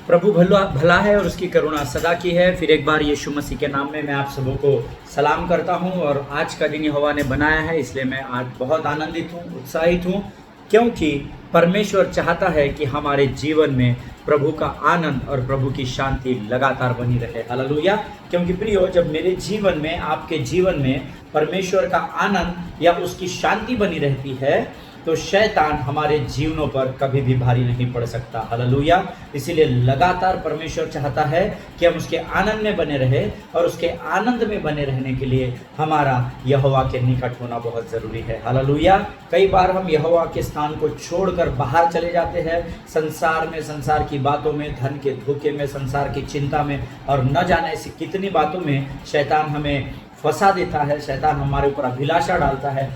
प्रभु भला भला है और उसकी करुणा सदा की है। फिर एक बार यीशु मसीह के नाम में मैं आप सबों को सलाम करता हूं। और आज का दिन यहोवा ने बनाया है, इसलिए मैं आज बहुत आनंदित हूं, उत्साहित हूं, क्योंकि परमेश्वर चाहता है कि हमारे जीवन में प्रभु का आनंद और प्रभु की शांति लगातार बनी रहे। हालेलुया। क्योंकि प्रियो, जब मेरे जीवन में, आपके जीवन में परमेश्वर का आनंद या उसकी शांति बनी रहती है तो शैतान हमारे जीवनों पर कभी भी भारी नहीं पड़ सकता। हालेलुया। इसीलिए लगातार परमेश्वर चाहता है कि हम उसके आनंद में बने रहे, और उसके आनंद में बने रहने के लिए हमारा यहोवा के निकट होना बहुत ज़रूरी है। हालेलुया। कई बार हम यहोवा के स्थान को छोड़कर बाहर चले जाते हैं, संसार में, संसार की बातों में, धन के धोखे में, संसार की चिंता में, और न जाने ऐसी कितनी बातों में शैतान हमें फंसा देता है। शैतान हमारे ऊपर अभिलाषा डालता है,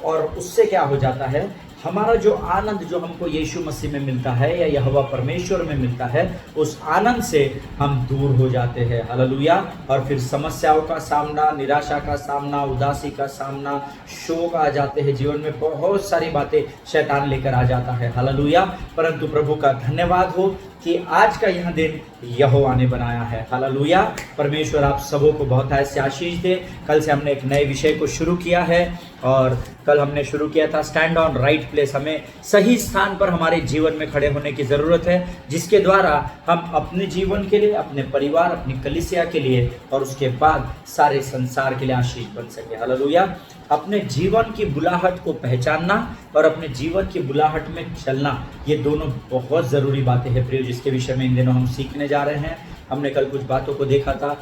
और उससे क्या हो जाता है, हमारा जो आनंद जो हमको यीशु मसीह में मिलता है या यहोवा परमेश्वर में मिलता है, उस आनंद से हम दूर हो जाते हैं। हालेलुया। और फिर समस्याओं का सामना, निराशा का सामना, उदासी का सामना, शोक आ जाते हैं, जीवन में बहुत सारी बातें शैतान लेकर आ जाता है। हालेलुया। परंतु प्रभु का धन्यवाद हो कि आज का यह दिन यहोवा ने बनाया है। हालेलुया। परमेश्वर आप सबों को बहुत ऐसे आशीष दे। कल से हमने एक नए विषय को शुरू किया है, और कल हमने शुरू किया था स्टैंड ऑन राइट प्लेस। हमें सही स्थान पर हमारे जीवन में खड़े होने की ज़रूरत है, जिसके द्वारा हम अपने जीवन के लिए, अपने परिवार, अपनी कलीसिया के लिए, और उसके बाद सारे संसार के लिए आशीष बन सके। हालेलुया। अपने जीवन की बुलाहट को पहचानना और अपने जीवन की बुलाहट में चलना, ये दोनों बहुत ज़रूरी बातें हैं प्रिय, जिसके विषय में इन दिनों हम सीखने जा रहे हैं। हमने कल कुछ बातों को देखा था।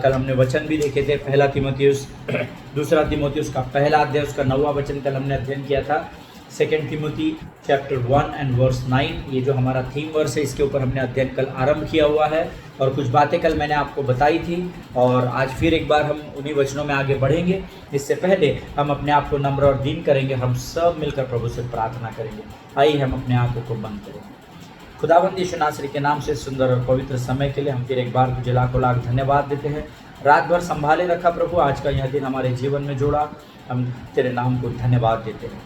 कल हमने वचन भी देखे थे, पहला तीमुथियुस, दूसरा तीमुथियुस का पहला अध्याय, उसका 9वां वचन कल हमने अध्ययन किया था। सेकेंड तीमुथी चैप्टर 1 एंड वर्स 9, ये जो हमारा थीम वर्स है, इसके ऊपर हमने अध्ययन कल आरंभ किया हुआ है, और कुछ बातें कल मैंने आपको बताई थी, और आज फिर एक बार हम उन्हीं वचनों में आगे बढ़ेंगे। इससे पहले हम अपने आप को नम्र और दीन करेंगे, हम सब मिलकर प्रभु से प्रार्थना करेंगे। आइए हम अपने आंखों को बंद करेंगे। खुदावंद यीशु नासरी के नाम से सुंदर और पवित्र समय के लिए हम फिर एक बार तुझे लाखों लाख धन्यवाद देते हैं। रात भर संभाले रखा प्रभु, आज का यह दिन हमारे जीवन में जोड़ा, हम तेरे नाम को धन्यवाद देते हैं।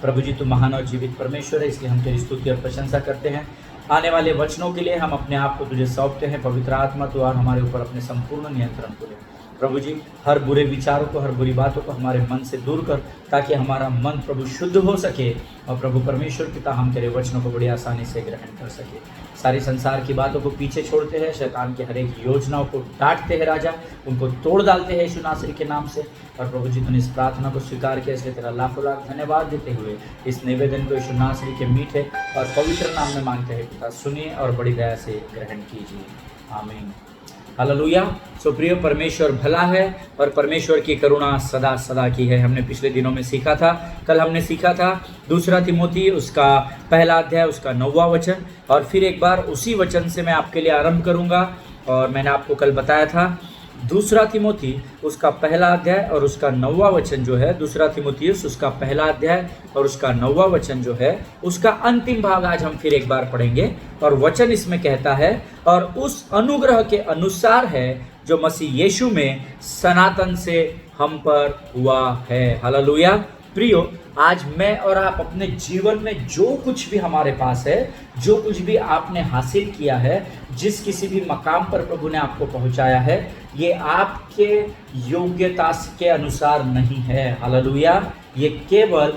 प्रभु जी, तू महान और जीवित परमेश्वर है, इसलिए हम तेरी स्तुति और प्रशंसा करते हैं। आने वाले वचनों के लिए हम अपने आप को तुझे सौंपते हैं। पवित्र आत्मा तू और हमारे ऊपर अपने संपूर्ण नियंत्रण को ले प्रभु जी। हर बुरे विचारों को, हर बुरी बातों को हमारे मन से दूर कर, ताकि हमारा मन प्रभु शुद्ध हो सके, और प्रभु परमेश्वर पिता हम तेरे वचनों को बड़ी आसानी से ग्रहण कर सके। सारी संसार की बातों को पीछे छोड़ते हैं, शैतान के हर एक योजनाओं को डांटते हैं राजा, उनको तोड़ डालते हैं यीशु नासरी के नाम से। और प्रभु जी, तूने इस प्रार्थना को स्वीकार किया, इसलिए तेरा लाखों लाख धन्यवाद देते हुए इस निवेदन को यीशु नासरी के मीठे और पवित्र नाम में मांगते हैं पिता, सुनिए और बड़ी दया से ग्रहण कीजिए। आमीन। हालेलुया। सो प्रिय, परमेश्वर भला है और परमेश्वर की करुणा सदा सदा की है। हमने पिछले दिनों में सीखा था, कल हमने सीखा था दूसरा तीमुथी, उसका पहला अध्याय, उसका 9वां वचन, और फिर एक बार उसी वचन से मैं आपके लिए आरंभ करूंगा। और मैंने आपको कल बताया था दूसरा तीमुथी, उसका पहला अध्याय और उसका 9वां वचन जो है, दूसरा तीमुथियुस उसका पहला अध्याय और उसका 9वां वचन जो है, उसका अंतिम भाग आज हम फिर एक बार पढ़ेंगे। और वचन इसमें कहता है, और उस अनुग्रह के अनुसार है जो मसीह यीशु में सनातन से हम पर हुआ है। हालेलुया। प्रियो, आज मैं और आप अपने जीवन में जो कुछ भी हमारे पास है, जो कुछ भी आपने हासिल किया है, जिस किसी भी मकाम पर प्रभु ने आपको पहुंचाया है, ये आपके योग्यता के अनुसार नहीं है। हालेलुया। ये केवल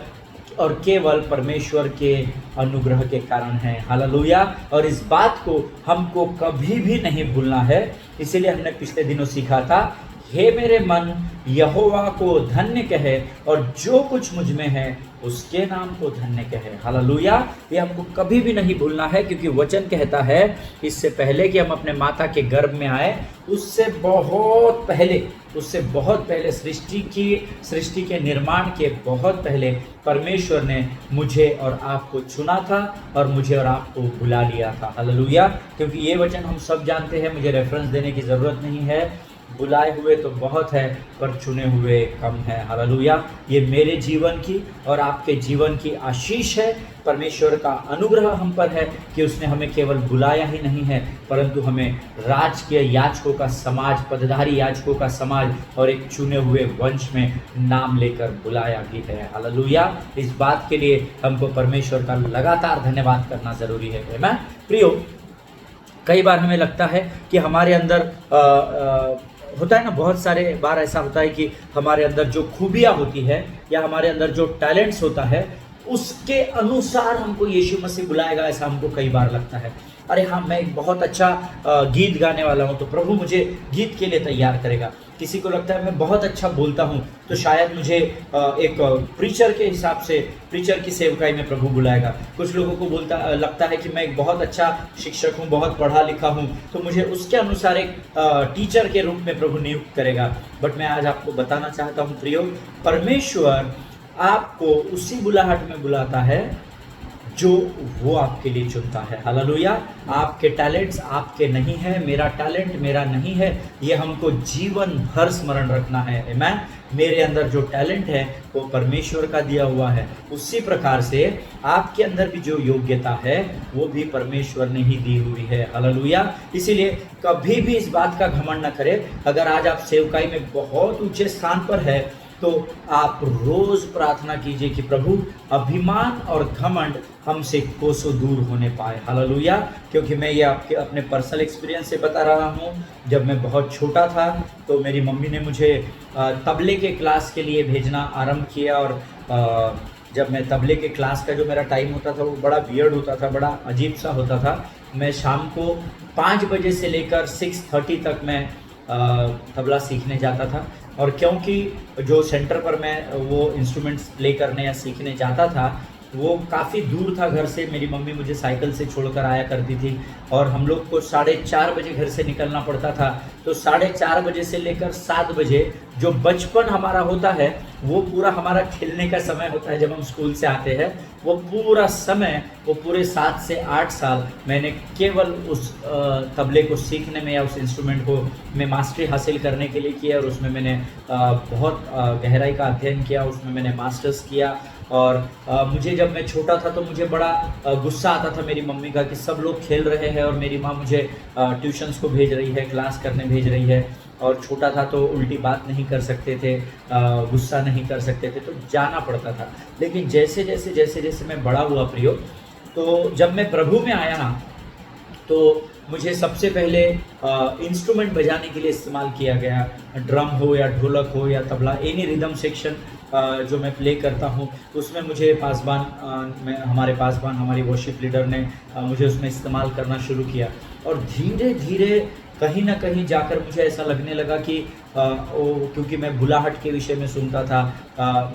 और केवल परमेश्वर के अनुग्रह के कारण है। हालेलुया। और इस बात को हमको कभी भी नहीं भूलना है। इसीलिए हमने पिछले दिनों सीखा था, हे मेरे मन यहोवा को धन्य कहे, और जो कुछ मुझ में है उसके नाम को धन्य कहे। हालेलुया। ये हमको कभी भी नहीं भूलना है, क्योंकि वचन कहता है इससे पहले कि हम अपने माता के गर्भ में आए, उससे बहुत पहले सृष्टि के निर्माण के बहुत पहले परमेश्वर ने मुझे और आपको चुना था, और मुझे और आपको बुला लिया था। हालेलुया। क्योंकि ये वचन हम सब जानते हैं, मुझे रेफरेंस देने की ज़रूरत नहीं है। बुलाए हुए तो बहुत है, पर चुने हुए कम है। हालेलुया। ये मेरे जीवन की और आपके जीवन की आशीष है। परमेश्वर का अनुग्रह हम पर है कि उसने हमें केवल बुलाया ही नहीं है, परंतु हमें राजकीय याजकों का समाज, पदधारी याजकों का समाज और एक चुने हुए वंश में नाम लेकर बुलाया भी है। हालेलुया। इस बात के लिए हमको परमेश्वर का लगातार धन्यवाद करना जरूरी है। आमीन। प्रियो, कई बार हमें लगता है कि हमारे अंदर होता है ना, बहुत सारे बार ऐसा होता है कि हमारे अंदर जो खूबियाँ होती है या हमारे अंदर जो टैलेंट्स होता है उसके अनुसार हमको यीशु मसीह बुलाएगा, ऐसा हमको कई बार लगता है। अरे हाँ, मैं एक बहुत अच्छा गीत गाने वाला हूँ तो प्रभु मुझे गीत के लिए तैयार करेगा। किसी को लगता है मैं बहुत अच्छा बोलता हूँ तो शायद मुझे एक प्रीचर के हिसाब से प्रीचर की सेवकाई में प्रभु बुलाएगा। कुछ लोगों को लगता है कि मैं एक बहुत अच्छा शिक्षक हूँ, बहुत पढ़ा लिखा हूँ, तो मुझे उसके अनुसार एक टीचर के रूप में प्रभु नियुक्त करेगा। बट मैं आज आपको बताना चाहता हूँ प्रियो, परमेश्वर आपको उसी बुलाहट में बुलाता है जो वो आपके लिए चुनता है। हालेलुया। आपके टैलेंट्स आपके नहीं है, मेरा टैलेंट मेरा नहीं है, ये हमको जीवन भर स्मरण रखना है। आमीन। मेरे अंदर जो टैलेंट है वो परमेश्वर का दिया हुआ है, उसी प्रकार से आपके अंदर भी जो योग्यता है वो भी परमेश्वर ने ही दी हुई है। हालेलुया। इसीलिए कभी भी इस बात का घमंड न करें। अगर आज आप सेवकाई में बहुत ऊंचे स्थान पर है तो आप रोज प्रार्थना कीजिए कि प्रभु अभिमान और घमंड हमसे कोसों दूर होने पाए। हालेलुया। क्योंकि मैं ये आपके अपने पर्सनल एक्सपीरियंस से बता रहा हूँ। जब मैं बहुत छोटा था तो मेरी मम्मी ने मुझे तबले के क्लास के लिए भेजना आरंभ किया, और जब मैं तबले के क्लास का जो मेरा टाइम होता था वो बड़ा वियर्ड होता था, बड़ा अजीब सा होता था। मैं शाम को 5 बजे से लेकर 6:30 तक मैं तबला सीखने जाता था। और क्योंकि जो सेंटर पर मैं वो इंस्ट्रूमेंट्स प्ले करने या सीखने जाता था वो काफ़ी दूर था घर से, मेरी मम्मी मुझे साइकिल से छोड़कर आया करती थी और हम लोग को 4:30 बजे घर से निकलना पड़ता था। तो 4:30 बजे से लेकर 7 बजे जो बचपन हमारा होता है वो पूरा हमारा खेलने का समय होता है। जब हम स्कूल से आते हैं वो पूरा समय, वो पूरे 7 से 8 साल मैंने केवल उस तबले को सीखने में या उस इंस्ट्रूमेंट को मैं मास्टरी हासिल करने के लिए किया, और उसमें मैंने बहुत गहराई का अध्ययन किया, उसमें मैंने मास्टर्स किया। और मुझे जब मैं छोटा था तो मुझे बड़ा गुस्सा आता था मेरी मम्मी का कि सब लोग खेल रहे हैं और मेरी माँ मुझे ट्यूशन्स को भेज रही है, क्लास करने भेज रही है। और छोटा था तो उल्टी बात नहीं कर सकते थे, गुस्सा नहीं कर सकते थे, तो जाना पड़ता था। लेकिन जैसे जैसे मैं बड़ा हुआ प्रियो, तो जब मैं प्रभु में आया ना तो मुझे सबसे पहले इंस्ट्रूमेंट बजाने के लिए इस्तेमाल किया गया, ड्रम हो या ढोलक हो या तबला, एनी रिदम सेक्शन जो मैं प्ले करता हूँ उसमें मुझे हमारे पासबान हमारी वर्शिप लीडर ने मुझे उसमें इस्तेमाल करना शुरू किया। और धीरे धीरे कहीं ना कहीं जाकर मुझे ऐसा लगने लगा कि क्योंकि मैं बुलाहट के विषय में सुनता था,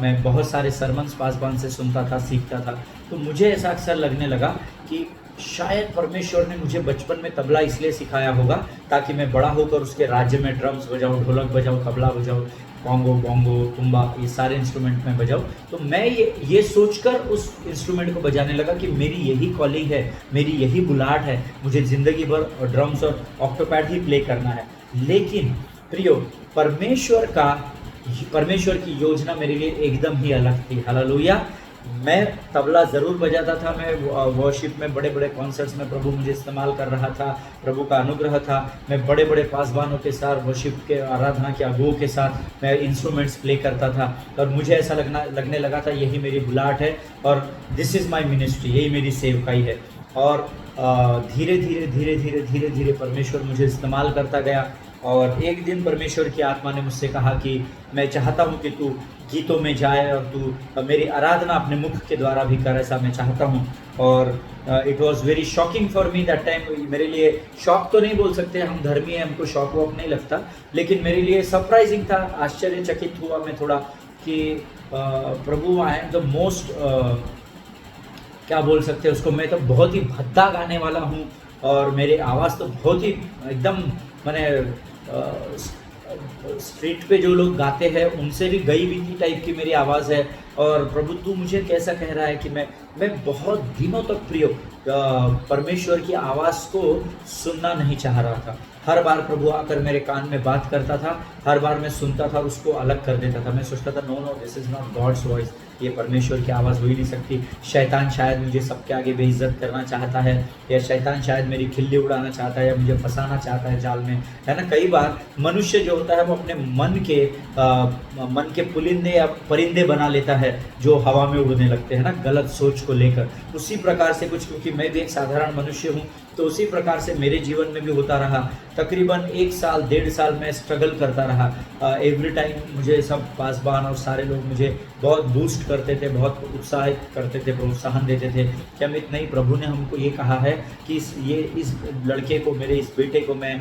मैं बहुत सारे सरमन्स पासबान से सुनता था, सीखता था, तो मुझे ऐसा अक्सर लगने लगा कि शायद परमेश्वर ने मुझे बचपन में तबला इसलिए सिखाया होगा ताकि मैं बड़ा होकर उसके राज्य में ड्रम्स बजाऊं, ढोलक बजाऊं, तबला बजाऊं, कॉन्गो, बोंगो, तुम्बा, ये सारे इंस्ट्रूमेंट में बजाऊं। तो मैं ये सोचकर उस इंस्ट्रूमेंट को बजाने लगा कि मेरी यही कॉलिंग है, मेरी यही बुलाहट है, मुझे ज़िंदगी भर ड्रम्स और ऑक्टोपैड ही प्ले करना है। लेकिन प्रियो, परमेश्वर की योजना मेरे लिए एकदम ही अलग थी। हालेलुया। मैं तबला ज़रूर बजाता था, मैं वर्शिप में बड़े बड़े कॉन्सर्ट्स में प्रभु मुझे इस्तेमाल कर रहा था, प्रभु का अनुग्रह था। मैं बड़े बड़े पासबानों के साथ, वर्शिप के आराधना के अगुओं के साथ मैं इंस्ट्रूमेंट्स प्ले करता था, और मुझे ऐसा लगने लगा था यही मेरी बुलाहट है और दिस इज़ माई मिनिस्ट्री, यही मेरी सेवकाई है। और धीरे धीरे परमेश्वर मुझे इस्तेमाल करता गया। और एक दिन परमेश्वर की आत्मा ने मुझसे कहा कि मैं चाहता हूँ कि तू गीतों में जाए और तू मेरी आराधना अपने मुख के द्वारा भी कर, ऐसा मैं चाहता हूँ। और it was very shocking for me that time. मेरे लिए शॉक तो नहीं बोल सकते, हम धर्मी हैं, हमको शॉक वॉक नहीं लगता, लेकिन मेरे लिए सरप्राइजिंग था, आश्चर्यचकित हुआ मैं थोड़ा कि प्रभु आई एम द मोस्ट, क्या बोल सकते हैं उसको, मैं तो बहुत ही भद्दा गाने वाला हूँ और मेरी आवाज़ तो बहुत ही एकदम मैंने स्ट्रीट पे जो लोग गाते हैं उनसे भी गई बीती टाइप की मेरी आवाज़ है। और प्रभु तू मुझे कैसा कह रहा है कि मैं बहुत दिनों तक प्रिय परमेश्वर की आवाज़ को सुनना नहीं चाह रहा था। हर बार प्रभु आकर मेरे कान में बात करता था, हर बार मैं सुनता था और उसको अलग कर देता था। मैं सोचता था no this is not God's voice, ये परमेश्वर की आवाज़ हो ही नहीं सकती। शैतान शायद मुझे सबके आगे बेइज्जत करना चाहता है, या शैतान शायद मेरी खिल्ली उड़ाना चाहता है, या मुझे फंसाना चाहता है जाल में, है ना। कई बार मनुष्य जो होता है वो अपने मन के पुलिंदे या परिंदे बना लेता है जो हवा में उड़ने लगते हैं ना, गलत सोच को लेकर। उसी प्रकार से कुछ, क्योंकि मैं भी एक साधारण मनुष्य हूँ, तो उसी प्रकार से मेरे जीवन में भी होता रहा। तकरीबन 1 साल 1.5 साल मैं स्ट्रगल करता रहा। एवरी टाइम मुझे सब पासबान और सारे लोग मुझे बहुत बूस्ट करते थे, बहुत उत्साहित करते थे, प्रोत्साहन देते थे कि अमित नहीं, प्रभु ने हमको ये कहा है कि इस लड़के को, मेरे इस बेटे को मैं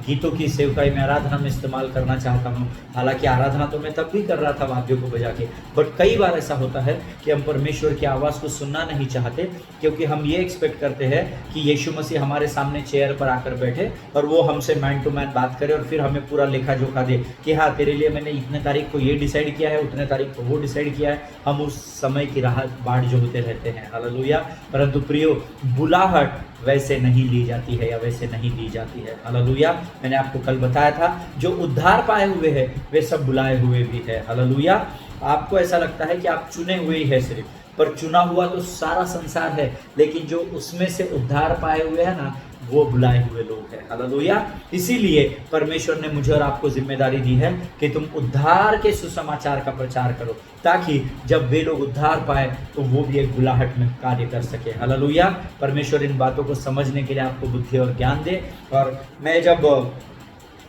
गीतों की सेवकाई में, आराधना में इस्तेमाल करना चाहता हूँ। हालांकि आराधना तो मैं तब भी कर रहा था वाद्यों को बजा के, बट कई बार ऐसा होता है कि हम परमेश्वर की आवाज़ को सुनना नहीं चाहते, क्योंकि हम ये एक्सपेक्ट करते हैं कि यीशु मसीह हमारे सामने चेयर पर आकर बैठे और वो हमसे मैन टू मैन बात करे और फिर हमें पूरा लेखा जोखा दे कि हाँ, तेरे लिए मैंने इतने तारीख को ये डिसाइड किया है, उतने तारीख को वो डिसाइड किया है। हम उस समय की राह बाट जो होते रहते हैं। हालेलुया। परंतु प्रियो, बुलाहट वैसे नहीं ली जाती है या वैसे नहीं दी जाती है। हालेलुया। मैंने आपको कल बताया था, जो उद्धार पाए हुए हैं वे सब बुलाए हुए भी है। हालेलुया। आपको ऐसा लगता है कि आप चुने हुए ही है सिर्फ, पर चुना हुआ तो सारा संसार है, लेकिन जो उसमें से उद्धार पाए हुए हैं ना, वो बुलाए हुए लोग हैं। हालेलुया। इसीलिए परमेश्वर ने मुझे और आपको जिम्मेदारी दी है कि तुम उद्धार के सुसमाचार का प्रचार करो, ताकि जब वे लोग उद्धार पाए तो वो भी एक बुलाहट में कार्य कर सके। हालेलुया। परमेश्वर इन बातों को समझने के लिए आपको बुद्धि और ज्ञान दे। और मैं जब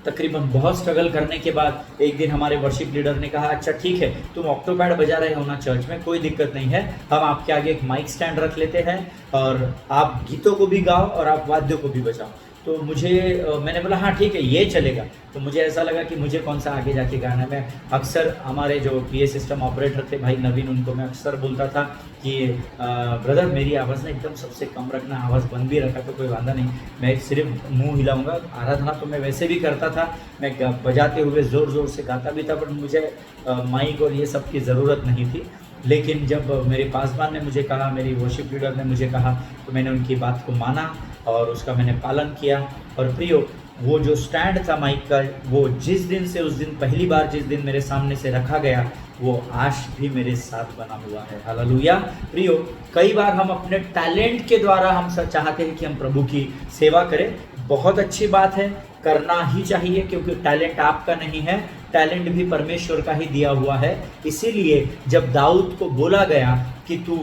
तकरीबन बहुत स्ट्रगल करने के बाद एक दिन हमारे वर्शिप लीडर ने कहा, अच्छा ठीक है, तुम ऑक्टोपैड बजा रहे हो ना चर्च में, कोई दिक्कत नहीं है, हम आपके आगे एक माइक स्टैंड रख लेते हैं और आप गीतों को भी गाओ और आप वाद्यों को भी बजाओ। तो मैंने बोला हाँ ठीक है, ये चलेगा। तो मुझे ऐसा लगा कि मुझे कौन सा आगे जाके गाना है। मैं अक्सर हमारे जो PA सिस्टम ऑपरेटर थे भाई नवीन, उनको मैं अक्सर बोलता था कि ब्रदर मेरी आवाज़ ना एकदम सबसे कम रखना, आवाज़ बंद भी रखा तो कोई वादा नहीं, मैं सिर्फ मुंह हिलाऊंगा। आराधना तो मैं वैसे भी करता था, मैं बजाते हुए ज़ोर ज़ोर से गाता भी था, पर मुझे माइक और ये सब की ज़रूरत नहीं थी। लेकिन जब मेरे पासबान ने मुझे कहा, मेरी वर्शिप लीडर ने मुझे कहा, तो मैंने उनकी बात को माना और उसका मैंने पालन किया। और प्रियो, वो जो स्टैंड था माइक का, वो जिस दिन से, उस दिन पहली बार जिस दिन मेरे सामने से रखा गया, वो आज भी मेरे साथ बना हुआ है। हालेलुया। प्रियो, कई बार हम अपने टैलेंट के द्वारा हम सब चाहते हैं कि हम प्रभु की सेवा करें। बहुत अच्छी बात है, करना ही चाहिए, क्योंकि टैलेंट आपका नहीं है, टैलेंट भी परमेश्वर का ही दिया हुआ है। इसीलिए जब दाऊद को बोला गया कि तू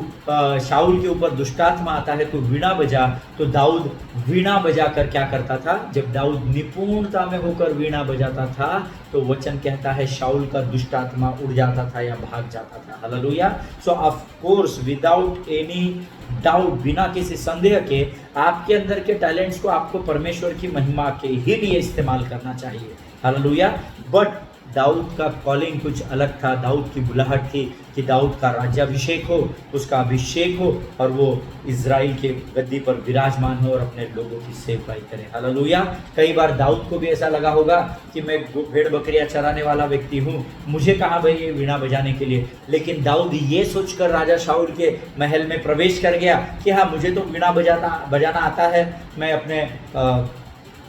शाऊल के ऊपर दुष्टात्मा आता है, तू वीणा बजा, तो दाऊद वीणा बजा कर क्या करता था? जब दाऊद निपुणता में होकर वीणा बजाता था, तो वचन कहता है शाऊल का दुष्टात्मा उड़ जाता था या भाग जाता था। Hallelujah. So of course, without any doubt, बिना किसी संदेह के, आपके अंदर के टैलेंट्स को आपको परमेश्वर की महिमा के ही लिए इस्तेमाल करना चाहिए। हालेलुया। बट दाऊद का कॉलिंग कुछ अलग था, दाऊद की बुलाहट थी कि दाऊद का राज्याभिषेक हो, उसका अभिषेक हो और वो इज़राइल के गद्दी पर विराजमान हो और अपने लोगों की सेवकाई करे। हालेलुया। कई बार दाऊद को भी ऐसा लगा होगा कि मैं भेड़ बकरियां चराने वाला व्यक्ति हूँ, मुझे कहाँ भाई ये वीणा बजाने के लिए। लेकिन दाऊद ये सोचकर राजा शाऊल के महल में प्रवेश कर गया कि हाँ, मुझे तो वीणा बजाना आता है, मैं अपने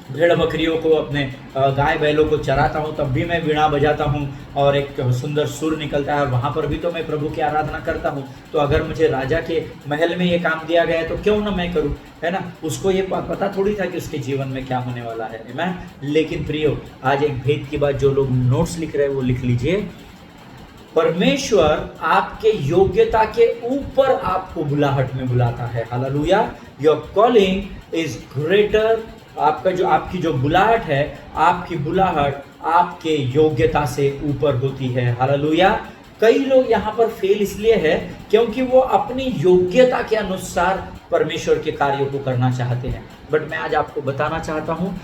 भेड़ बकरियों को, अपने गाय बैलों को चराता हूँ, तब भी मैं वीणा बजाता हूँ और एक सुंदर सुर निकलता है और वहाँ पर भी तो मैं प्रभु की आराधना करता हूँ। तो अगर मुझे राजा के महल में ये काम दिया गया है तो क्यों ना मैं करूँ, है ना। उसको ये पता थोड़ी था कि उसके जीवन में क्या होने वाला है। मैं लेकिन प्रियो, आज एक भेद की बात, जो लोग नोट्स लिख रहे हैं वो लिख लीजिए। परमेश्वर आपके योग्यता के ऊपर आपको बुलाहट में बुलाता है। Hallelujah. Your calling is greater. आपकी जो बुलाहट है, आपकी बुलाहट आपके योग्यता से ऊपर होती है। हालेलुया। कई लोग यहाँ पर फेल इसलिए है क्योंकि वो अपनी योग्यता के अनुसार परमेश्वर के कार्यों को करना चाहते हैं। बट मैं आज आपको बताना चाहता हूँ,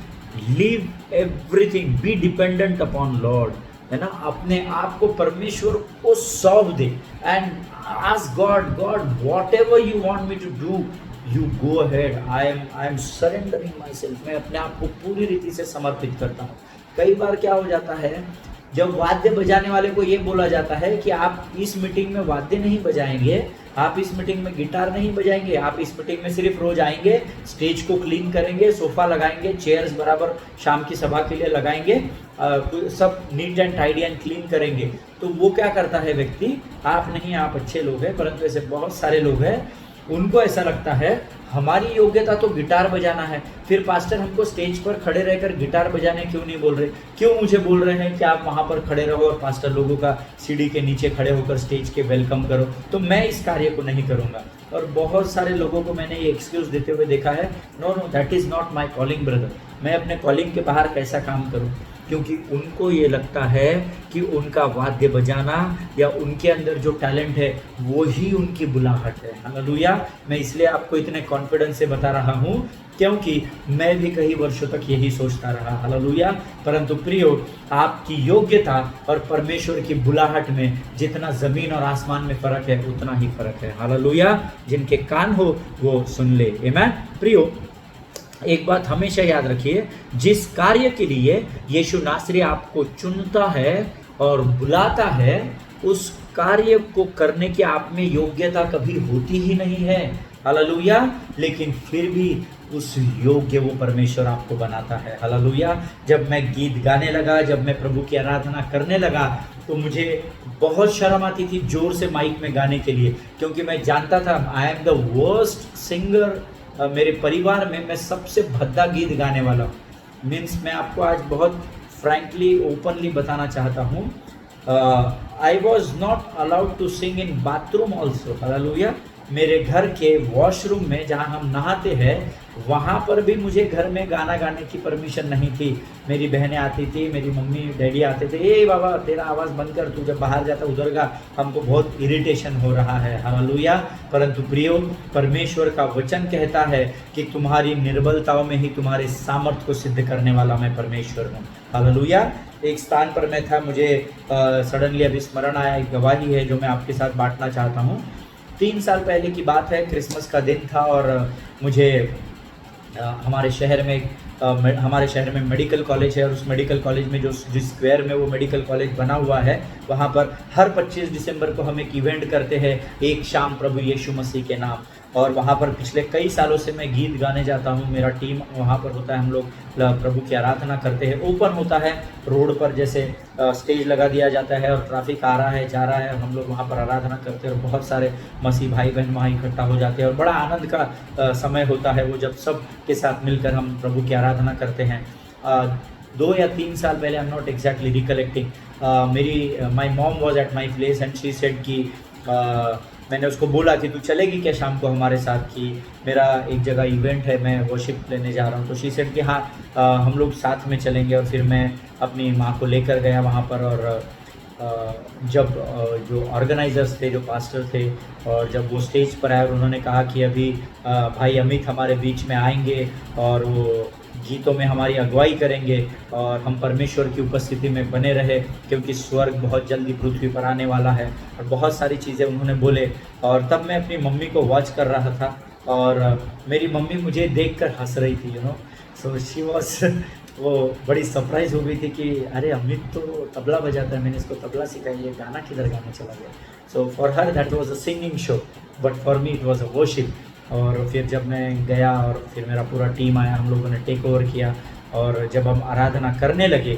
leave everything, be dependent upon lord, है ना। अपने आप को परमेश्वर को सौंप दे and ask God, whatever you want me to do, you go ahead, I am surrendering myself. मैं अपने आप को पूरी रीति से समर्पित करता हूँ। कई बार क्या हो जाता है, जब वाद्य बजाने वाले को ये बोला जाता है कि आप इस मीटिंग में वाद्य नहीं बजाएंगे, आप इस मीटिंग में गिटार नहीं बजाएंगे, आप इस मीटिंग में सिर्फ रोज आएंगे, स्टेज को क्लीन करेंगे, सोफा लगाएंगे, चेयर्स बराबर शाम की सभा के लिए लगाएंगे, सब neat and tidy and clean करेंगे। तो वो क्या करता है व्यक्ति, आप नहीं, आप अच्छे लोग हैं, परंतु ऐसे बहुत सारे लोग हैं, उनको ऐसा लगता है हमारी योग्यता तो गिटार बजाना है, फिर पास्टर हमको स्टेज पर खड़े रहकर गिटार बजाने क्यों नहीं बोल रहे? क्यों मुझे बोल रहे हैं कि आप वहाँ पर खड़े रहो और पास्टर लोगों का सीढ़ी के नीचे खड़े होकर स्टेज के वेलकम करो? तो मैं इस कार्य को नहीं करूँगा। और बहुत सारे लोगों को मैंने ये एक्सक्यूज़ देते हुए देखा है, no no that is not my calling brother. मैं अपने कॉलिंग के बाहर कैसा काम करूँ? क्योंकि उनको ये लगता है कि उनका वाद्य बजाना या उनके अंदर जो टैलेंट है वो ही उनकी बुलाहट है। हालेलुया। मैं इसलिए आपको इतने कॉन्फिडेंस से बता रहा हूँ क्योंकि मैं भी कई वर्षों तक यही सोचता रहा। हालेलुया। परंतु प्रियो, आपकी योग्यता और परमेश्वर की बुलाहट में जितना ज़मीन और आसमान में फ़र्क है उतना ही फ़र्क है। हालेलुया। जिनके कान हो वो सुन ले। आमीन। प्रियो, एक बात हमेशा याद रखिए, जिस कार्य के लिए यीशु नासरी आपको चुनता है और बुलाता है, उस कार्य को करने की आप में योग्यता कभी होती ही नहीं है। हालेलुया। लेकिन फिर भी उस योग्य वो परमेश्वर आपको बनाता है। हालेलुया। जब मैं गीत गाने लगा, जब मैं प्रभु की आराधना करने लगा, तो मुझे बहुत शर्म आती थी जोर से माइक में गाने के लिए, क्योंकि मैं जानता था I am the worst singer. मेरे परिवार में मैं सबसे भद्दा गीत गाने वाला हूँ। मीन्स मैं आपको आज बहुत फ्रैंकली ओपनली बताना चाहता हूँ, I was not allowed to sing in bathroom also. Hallelujah. मेरे घर के वॉशरूम में जहाँ हम नहाते हैं वहाँ पर भी मुझे घर में गाना गाने की परमिशन नहीं थी। मेरी बहनें आती थी, मेरी मम्मी डैडी आते थे, ए बाबा तेरा आवाज़ बंद कर, तू जब बाहर जाता उधर का, हमको बहुत इरिटेशन हो रहा है। हालेलुया। परंतु प्रियो, परमेश्वर का वचन कहता है कि तुम्हारी निर्बलताओं में ही तुम्हारे सामर्थ्य को सिद्ध करने वाला मैं परमेश्वर हूँ। हालेलुया। एक स्थान पर मैं था, मुझे सडनली अभी स्मरण आया, एक गवाही है जो मैं आपके साथ बांटना चाहता हूँ। 3 साल पहले की बात है, क्रिसमस का दिन था और मुझे हमारे शहर में मेडिकल कॉलेज है और उस मेडिकल कॉलेज में जिस स्क्वायर में वो मेडिकल कॉलेज बना हुआ है, वहाँ पर हर 25 दिसंबर को हम एक इवेंट करते हैं, एक शाम प्रभु यीशु मसीह के नाम। और वहाँ पर पिछले कई सालों से मैं गीत गाने जाता हूँ। मेरा टीम वहाँ पर होता है, हम लोग प्रभु की आराधना करते हैं। ओपन होता है रोड पर, जैसे स्टेज लगा दिया जाता है और ट्रैफिक आ रहा है जा रहा है, हम लोग वहाँ पर आराधना करते हैं और बहुत सारे मसीह भाई बहन वहाँ इकट्ठा हो जाते हैं और बड़ा आनंद का समय होता है वो, जब सब के साथ मिलकर हम प्रभु की आराधना करते हैं। 2 या 3 साल पहले, I am not exactly recollecting, my mom was at my place and she said कि मैंने उसको बोला कि तू चलेगी क्या शाम को हमारे साथ, कि मेरा एक जगह इवेंट है, मैं वर्शिप लेने जा रहा हूँ। तो शी सेड कि हाँ हम लोग साथ में चलेंगे। और फिर मैं अपनी माँ को लेकर गया वहाँ पर और जब जो ऑर्गेनाइजर्स थे, जो पास्टर थे, और जब वो स्टेज पर आए और उन्होंने कहा कि अभी भाई अमित हमारे बीच में आएंगे और वो गीतों में हमारी अगुवाई करेंगे और हम परमेश्वर की उपस्थिति में बने रहे, क्योंकि स्वर्ग बहुत जल्दी पृथ्वी पर आने वाला है, और बहुत सारी चीज़ें उन्होंने बोले। और तब मैं अपनी मम्मी को वॉच कर रहा था और मेरी मम्मी मुझे देखकर हंस रही थी, सो शी वॉज, वो बड़ी सरप्राइज हो गई थी कि अरे अमित तो तबला बजाता है, मैंने इसको तबला सिखाई, ये गाना किधर गाने चला गया। So for her that was a singing show, but for me it was a worship. और फिर जब मैं गया और फिर मेरा पूरा टीम आया, हम लोगों ने टेक ओवर किया और जब हम आराधना करने लगे,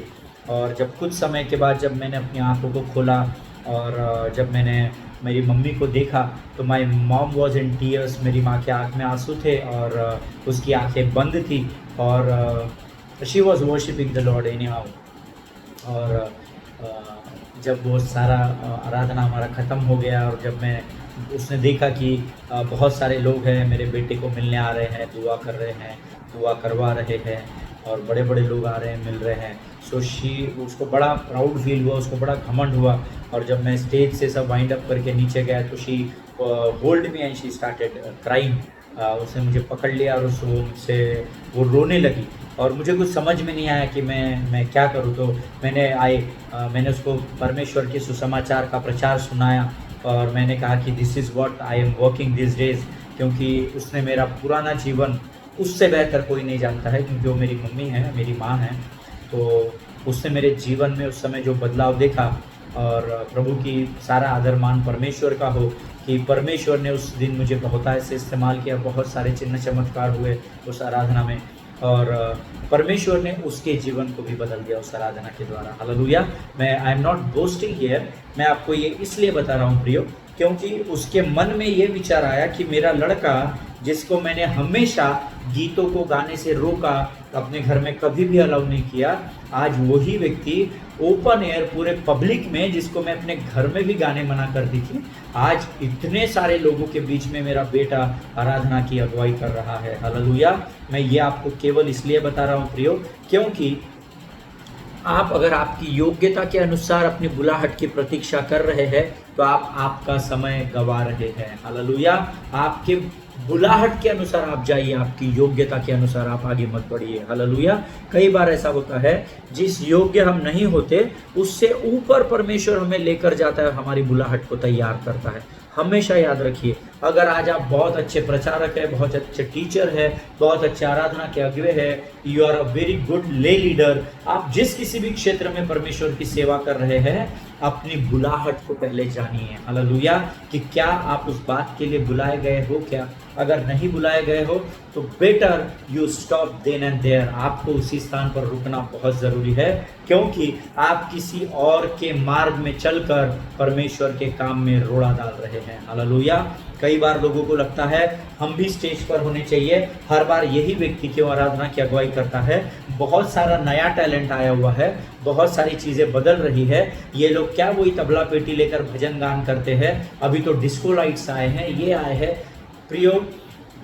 और जब कुछ समय के बाद जब मैंने अपनी आंखों को खोला और जब मैंने मेरी मम्मी को देखा, तो my mom was in tears. मेरी माँ के आँख में आंसू थे और उसकी आंखें बंद थी और she was worshipping the Lord any how. और जब वो सारा आराधना हमारा ख़त्म हो गया और जब उसने देखा कि बहुत सारे लोग हैं, मेरे बेटे को मिलने आ रहे हैं, दुआ कर रहे हैं, दुआ करवा रहे हैं, और बड़े बड़े लोग आ रहे हैं, मिल रहे हैं। सो उसको बड़ा प्राउड फील हुआ, उसको बड़ा घमंड हुआ। और जब मैं स्टेज से सब वाइंड अप करके नीचे गया तो she hold me and she started crying. उसने मुझे पकड़ लिया और उससे वो रोने लगी और मुझे कुछ समझ में नहीं आया कि मैं क्या करूँ। तो मैंने उसको परमेश्वर के सुसमाचार का प्रचार सुनाया और मैंने कहा कि this is what I am working this days, क्योंकि उसने मेरा पुराना जीवन उससे बेहतर कोई नहीं जानता है, क्योंकि वो मेरी मम्मी है, मेरी माँ है। तो उसने मेरे जीवन में उस समय जो बदलाव देखा, और प्रभु की सारा आदर मान परमेश्वर का हो कि परमेश्वर ने उस दिन मुझे बहुतायत से इस्तेमाल किया, बहुत सारे चिन्ह चमत्कार हुए उस आराधना में, और परमेश्वर ने उसके जीवन को भी बदल दिया उस आराधना के द्वारा। Hallelujah. I am not boasting here, मैं आपको ये इसलिए बता रहा हूँ प्रियो, क्योंकि उसके मन में ये विचार आया कि मेरा लड़का जिसको मैंने हमेशा गीतों को गाने से रोका, अपने घर में कभी भी अलाउ नहीं किया, आज वही व्यक्ति ओपन एयर पूरे पब्लिक में, जिसको मैं अपने घर में भी गाने मना करती थी, आज इतने सारे लोगों के बीच में मेरा बेटा आराधना की अगुवाई कर रहा है। हालेलुया। मैं ये आपको केवल इसलिए बता रहा हूँ प्रियो, क्योंकि आप अगर आपकी योग्यता के अनुसार अपनी बुलाहट की प्रतीक्षा कर रहे हैं तो आप आपका समय गंवा रहे हैं। हालेलुया। आपके बुलाहट के अनुसार आप जाइए, आपकी योग्यता के अनुसार आप आगे मत बढ़िए। हालेलुया। कई बार ऐसा होता है, जिस योग्य हम नहीं होते उससे ऊपर परमेश्वर हमें लेकर जाता है, हमारी बुलाहट को तैयार करता है। हमेशा याद रखिए, अगर आज आप बहुत अच्छे प्रचारक है, बहुत अच्छे टीचर है, बहुत अच्छे आराधना के अगुवे है, you are a very good le leader, आप जिस किसी भी क्षेत्र में परमेश्वर की सेवा कर रहे हैं, अपनी बुलाहट को पहले जानिए। हालेलुया। कि क्या आप उस बात के लिए बुलाए गए हो क्या? अगर नहीं बुलाए गए हो तो better you stop then and there. आपको उसी स्थान पर रुकना बहुत ज़रूरी है, क्योंकि आप किसी और के मार्ग में चलकर परमेश्वर के काम में रोड़ा डाल रहे हैं। हालेलुया। कई बार लोगों को लगता है हम भी स्टेज पर होने चाहिए। हर बार यही व्यक्ति क्यों आराधना की अगुवाई करता है? बहुत सारा नया टैलेंट आया हुआ है, बहुत सारी चीज़ें बदल रही है। ये लोग क्या वही तबला पेटी लेकर भजन गान करते हैं? अभी तो डिस्को लाइट्स आए हैं, ये आए हैं। प्रियो,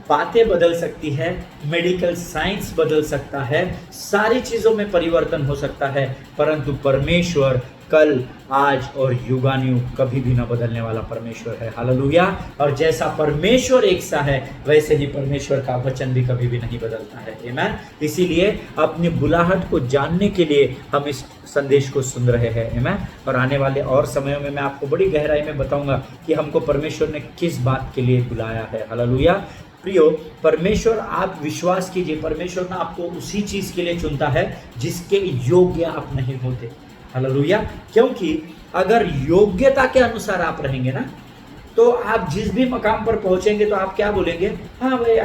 बातें बदल सकती है, मेडिकल साइंस बदल सकता है, सारी चीज़ों में परिवर्तन हो सकता है, परंतु परमेश्वर कल, आज और युगानुयुग कभी भी न बदलने वाला परमेश्वर है। हालेलुया। और जैसा परमेश्वर एक सा है, वैसे ही परमेश्वर का वचन भी कभी भी नहीं बदलता है। आमीन। इसीलिए अपनी बुलाहट को जानने के लिए हम इस संदेश को सुन रहे हैं। आमीन। और आने वाले और समयों में मैं आपको बड़ी गहराई में बताऊंगा कि हमको परमेश्वर ने किस बात के लिए बुलाया है। हालेलुया। प्रियो, परमेश्वर, आप विश्वास कीजिए, परमेश्वर ना आपको उसी चीज़ के लिए चुनता है जिसके योग्य आप नहीं होते। हालेलुया। क्योंकि अगर योग्यता के अनुसार आप रहेंगे ना, तो आप जिस भी मकाम पर पहुंचेंगे तो आप क्या बोलेंगे? हाँ भाई,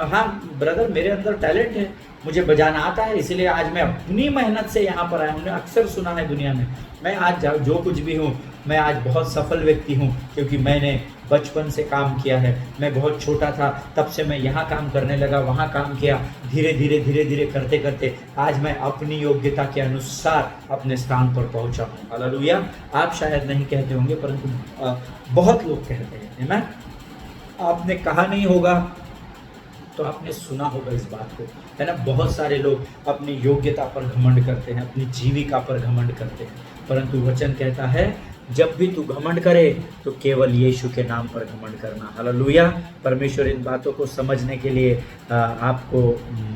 हाँ ब्रदर, मेरे अंदर टैलेंट है, मुझे बजाना आता है, इसलिए आज मैं अपनी मेहनत से यहाँ पर आया हूँ। हमने अक्सर सुना है दुनिया में, मैं आज जो कुछ भी हूँ, मैं आज बहुत सफल व्यक्ति हूँ क्योंकि मैंने बचपन से काम किया है। मैं बहुत छोटा था तब से मैं यहाँ काम करने लगा, वहाँ काम किया, धीरे धीरे करते करते आज मैं अपनी योग्यता के अनुसार अपने स्थान पर पहुँचा हूँ। हालेलुया। आप शायद नहीं कहते होंगे, परंतु बहुत लोग कहते हैं। आमीन। आपने कहा नहीं होगा तो आपने सुना होगा इस बात को, है ना। बहुत सारे लोग अपनी योग्यता पर घमंड करते हैं, अपनी जीविका पर घमंड करते हैं, परंतु वचन कहता है जब भी तू घमंड करे तो केवल यीशु के नाम पर घमंड करना। हालेलुया। परमेश्वर इन बातों को समझने के लिए आपको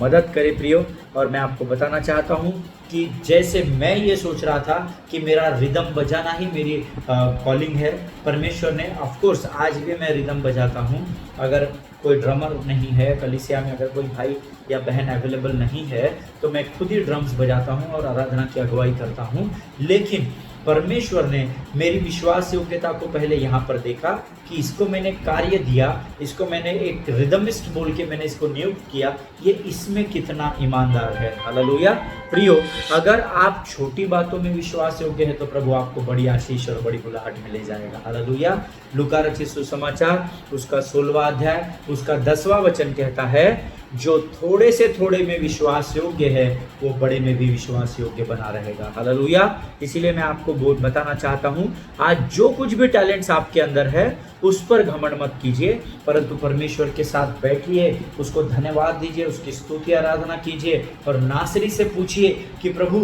मदद करे प्रियो। और मैं आपको बताना चाहता हूँ कि जैसे मैं ये सोच रहा था कि मेरा रिदम बजाना ही मेरी कॉलिंग है, परमेश्वर ने, ऑफ कोर्स आज भी मैं रिदम बजाता हूँ। अगर कोई ड्रमर नहीं है कलीसिया में, अगर कोई भाई या बहन अवेलेबल नहीं है, तो मैं खुद ही ड्रम्स बजाता हूँ और आराधना की अगुवाई करता हूँ। लेकिन परमेश्वर ने मेरी विश्वास योग्यता को पहले यहाँ पर देखा कि इसको मैंने कार्य दिया, इसको मैंने एक रिदमिस्ट बोल के मैंने इसको नियुक्त किया, ये इसमें कितना ईमानदार है। हालेलुया। प्रियो, अगर आप छोटी बातों में विश्वास योग्य है तो प्रभु आपको बड़ी आशीष और बड़ी बुलाहट में ले जाएगा। हालेलुया। लूका रचित सुसमाचार उसका 16वां अध्याय उसका 10वां वचन कहता है, जो थोड़े से थोड़े में विश्वास योग्य है वो बड़े में भी विश्वास योग्य बना रहेगा। हालेलुया। इसीलिए मैं आपको बताना चाहता हूँ, आज जो कुछ भी टैलेंट्स आपके अंदर है उस पर घमंड मत कीजिए, परंतु परमेश्वर के साथ बैठिए, उसको धन्यवाद दीजिए, उसकी स्तुति आराधना कीजिए और नासरी से पूछिए कि प्रभु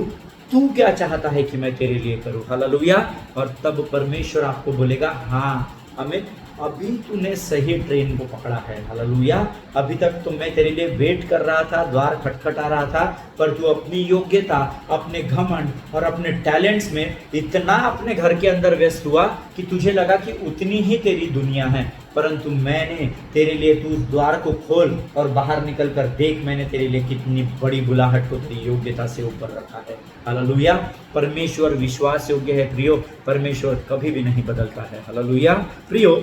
तू क्या चाहता है कि मैं तेरे लिए करूँ। हालेलुया। और तब परमेश्वर आपको बोलेगा, हाँ अमित, अभी तूने सही ट्रेन को पकड़ा है। हालेलुया। अभी तक तो मैं तेरे लिए वेट कर रहा था, द्वार खटखटा रहा था, पर तू अपनी योग्यता, अपने घमंड और अपने टैलेंट्स में इतना अपने घर के अंदर व्यस्त हुआ कि तुझे लगा कि उतनी ही तेरी दुनिया है, परंतु मैंने तेरे लिए, तू उस द्वार को खोल और बाहर निकल कर देख, मैंने तेरे लिए कितनी बड़ी बुलाहट को तेरी योग्यता से ऊपर रखा है। हालेलुया। परमेश्वर विश्वास योग्य है प्रियो, परमेश्वर कभी भी नहीं बदलता है। हालेलुया। प्रियो,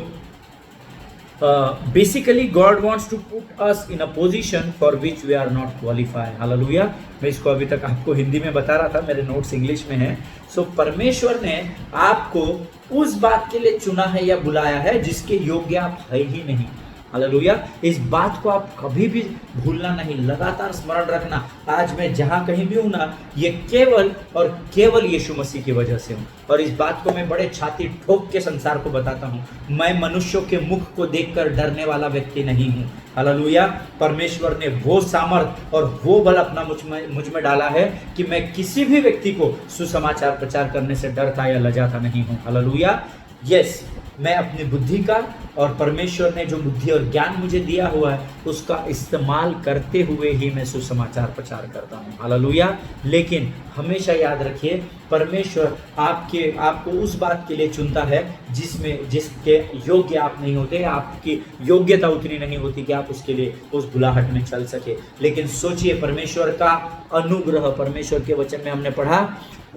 basically God wants to put us in a position for which we are not qualified. Hallelujah. मैं इसको अभी तक आपको हिंदी में बता रहा था, मेरे नोट्स इंग्लिश में है। सो परमेश्वर ने आपको उस बात के लिए चुना है या बुलाया है जिसके योग्य आप है ही नहीं। हालेलुया। इस बात को आप कभी भी भूलना नहीं, लगातार स्मरण रखना। आज मैं जहां कहीं भी हूं ना, ये केवल और केवल यीशु मसीह की वजह से हूं। और इस बात को मैं बड़े छाती ठोक के संसार को बताता हूं, मैं मनुष्यों के मुख को देखकर डरने वाला व्यक्ति नहीं हूं। हालेलुया। परमेश्वर ने वो सामर्थ और वो बल अपना मुझ में डाला है कि मैं किसी भी व्यक्ति को सुसमाचार प्रचार करने से डरता या लजाता नहीं हूं। हालेलुया। यस, मैं अपनी बुद्धि का और परमेश्वर ने जो बुद्धि और ज्ञान मुझे दिया हुआ है उसका इस्तेमाल करते हुए ही मैं सुसमाचार प्रचार करता हूँ। हालेलुया। लेकिन हमेशा याद रखिए, परमेश्वर आपको उस बात के लिए चुनता है जिसके योग्य आप नहीं होते, आपकी योग्यता उतनी नहीं होती कि आप उसके लिए उस बुलाहट में चल सके। लेकिन सोचिए, परमेश्वर का अनुग्रह, परमेश्वर के वचन में हमने पढ़ा,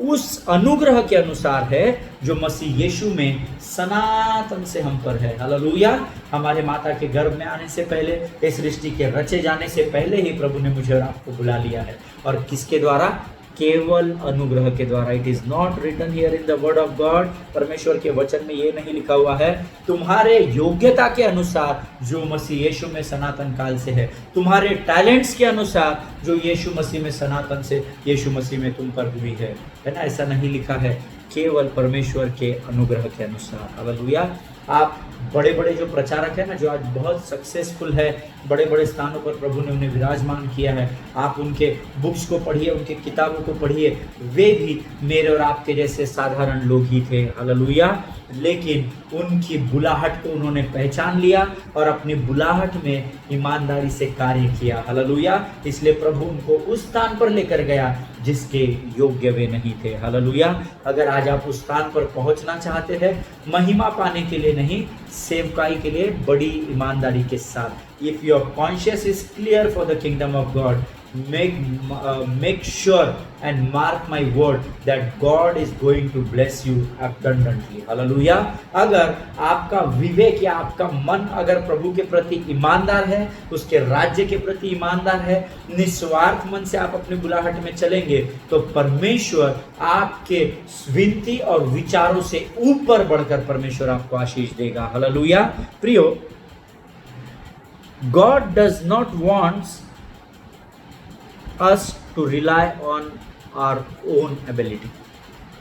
उस अनुग्रह के अनुसार है जो मसीह यीशु में सनातन से हम पर है। हालेलुया। हमारे माता के गर्भ में आने से पहले, इस सृष्टि के रचे जाने से पहले ही प्रभु ने मुझे और आपको बुला लिया है। और किसके द्वारा? केवल अनुग्रह के द्वारा। It is not written here in the word of God. परमेश्वर के वचन में ये नहीं लिखा हुआ है तुम्हारे योग्यता के अनुसार जो मसीह यीशु में सनातन काल से है, तुम्हारे टैलेंट्स के अनुसार जो यीशु मसीह में सनातन से यीशु मसीह में तुम पर हुई है ना, ऐसा नहीं लिखा है। केवल परमेश्वर के अनुग्रह के अनुसार। हालेलुया। आप बड़े बड़े जो प्रचारक हैं ना, जो आज बहुत सक्सेसफुल है, बड़े बड़े स्थानों पर प्रभु ने उन्हें विराजमान किया है, आप उनके बुक्स को पढ़िए, उनके किताबों को पढ़िए, वे भी मेरे और आपके जैसे साधारण लोग ही थे। हालेलुया। लेकिन उनकी बुलाहट को उन्होंने पहचान लिया और अपनी बुलाहट में ईमानदारी से कार्य किया। हालेलुया। इसलिए प्रभु उनको उस स्थान पर लेकर गया जिसके योग्य वे नहीं थे। हालेलुया। अगर आज आप उस स्थान पर पहुंचना चाहते हैं, महिमा पाने के लिए नहीं, सेवकाई के लिए बड़ी ईमानदारी के साथ, if your conscious is clear for the kingdom of God, make sure and mark my word that God is going to bless you abundantly. Hallelujah. अगर आपका विवेक या आपका मन अगर प्रभु के प्रति ईमानदार है, उसके राज्य के प्रति ईमानदार है, निस्वार्थ मन से आप अपनी बुलाहट में चलेंगे, तो परमेश्वर आपके विनती और विचारों से ऊपर बढ़कर परमेश्वर आपको आशीष देगा। हालेलुया। प्रियो, God does not want us to rely on our own ability.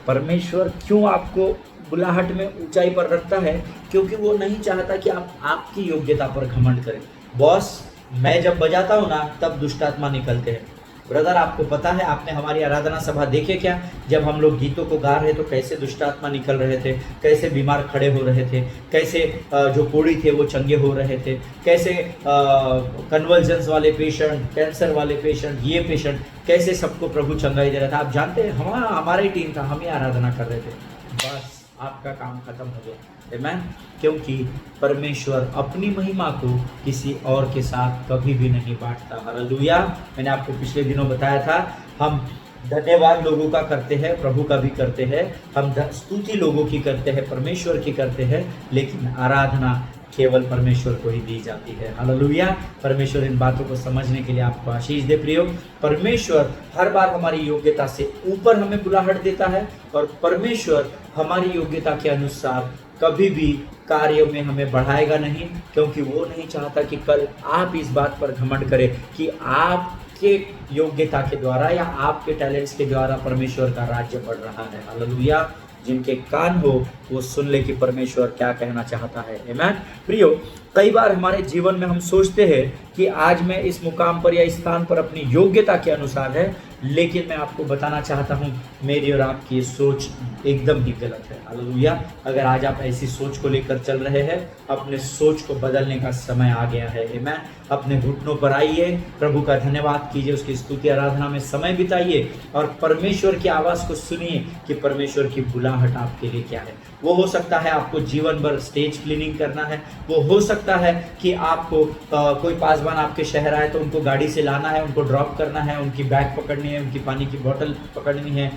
परमेश्वर क्यों आपको बुलाहट में ऊंचाई पर रखता है? क्योंकि वो नहीं चाहता कि आप आपकी योग्यता पर घमंड करें। बॉस, मैं जब बजाता हूँ ना, तब दुष्टात्मा निकलते हैं। ब्रदर, आपको पता है, आपने हमारी आराधना सभा देखे क्या? जब हम लोग गीतों को गा रहे तो कैसे दुष्टात्मा निकल रहे थे, कैसे बीमार खड़े हो रहे थे, कैसे जो कोढ़ी थे वो चंगे हो रहे थे, कैसे कन्वर्जन्स वाले पेशेंट, कैंसर वाले पेशेंट, ये पेशेंट, कैसे सबको प्रभु चंगाई दे रहा था। आप जानते हैं, हमारा ही टीम था, हम ही आराधना कर रहे थे। बस आपका काम खत्म हो गया। आमीन। क्योंकि परमेश्वर अपनी महिमा को किसी और के साथ कभी भी नहीं बांटता। हालेलुया। मैंने आपको पिछले दिनों बताया था, हम धन्यवाद लोगों का करते हैं, प्रभु का भी करते हैं, हम स्तुति लोगों की करते हैं, परमेश्वर की करते हैं, लेकिन आराधना केवल परमेश्वर को ही दी जाती है। हालेलुया। परमेश्वर इन बातों को समझने के लिए आपको आशीष दे। प्रियो, परमेश्वर हर बार हमारी योग्यता से ऊपर हमें बुलाहट देता है और परमेश्वर हमारी योग्यता के अनुसार कभी भी कार्यों में हमें बढ़ाएगा नहीं, क्योंकि वो नहीं चाहता कि कल आप इस बात पर घमंड करें कि आपके योग्यता के द्वारा या आपके टैलेंट्स के द्वारा परमेश्वर का राज्य बढ़ रहा है। हालेलुया। जिनके कान हो वो सुन ले कि परमेश्वर क्या कहना चाहता है। आमीन। प्रियो, कई बार हमारे जीवन में हम सोचते हैं कि आज मैं इस मुकाम पर या इस स्थान पर अपनी योग्यता के अनुसार है, लेकिन मैं आपको बताना चाहता हूं, मेरी और आपकी ये सोच एकदम ही गलत है। हालेलुया। अगर आज आप ऐसी सोच को लेकर चल रहे हैं, अपने सोच को बदलने का समय आ गया है। आमीन। अपने घुटनों पर आइए, प्रभु का धन्यवाद कीजिए, उसकी स्तुति आराधना में समय बिताइए और परमेश्वर की आवाज़ को सुनिए कि परमेश्वर की बुलाहट आपके लिए क्या है। वो हो सकता है आपको जीवन भर स्टेज क्लीनिंग करना है, वो हो सकता है कि आपको कोई पासवान आपके शहर आए तो उनको गाड़ी से लाना है, उनको ड्रॉप करना है, उनकी बैग पकड़नी है, उनकी पानी की बोतल पकड़नी है।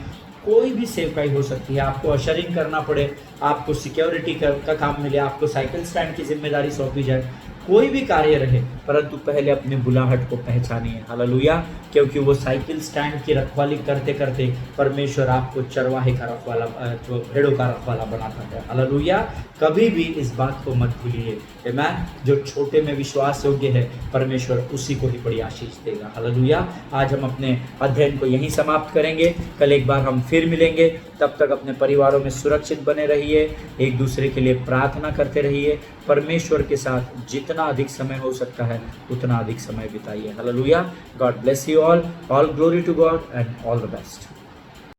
कोई भी सेवकाई हो सकती है। आपको अशरिंग करना पड़े, आपको सिक्योरिटी का काम मिले, आपको साइकिल स्टैंड की जिम्मेदारी सौंपी जाए, कोई भी कार्य रहे, परंतु पहले अपने बुलाहट को पहचानिए। हालेलुया। क्योंकि वो साइकिल स्टैंड की रखवाली करते करते परमेश्वर आपको चरवाहे का रखवाला, जो भेड़ों का रखवाला बनाता है। हालेलुया। कभी भी इस बात को मत भूलिए। आमीन। जो छोटे में विश्वास योग्य है, परमेश्वर उसी को ही बड़ी आशीष देगा। हालेलुया। आज हम अपने अध्ययन को यहीं समाप्त करेंगे। कल एक बार हम फिर मिलेंगे। तब तक अपने परिवारों में सुरक्षित बने रहिए, एक दूसरे के लिए प्रार्थना करते रहिए, परमेश्वर के साथ जितना अधिक समय हो सकता है उतना अधिक समय बिताइए। Hallelujah. God bless you all glory to God and all the best.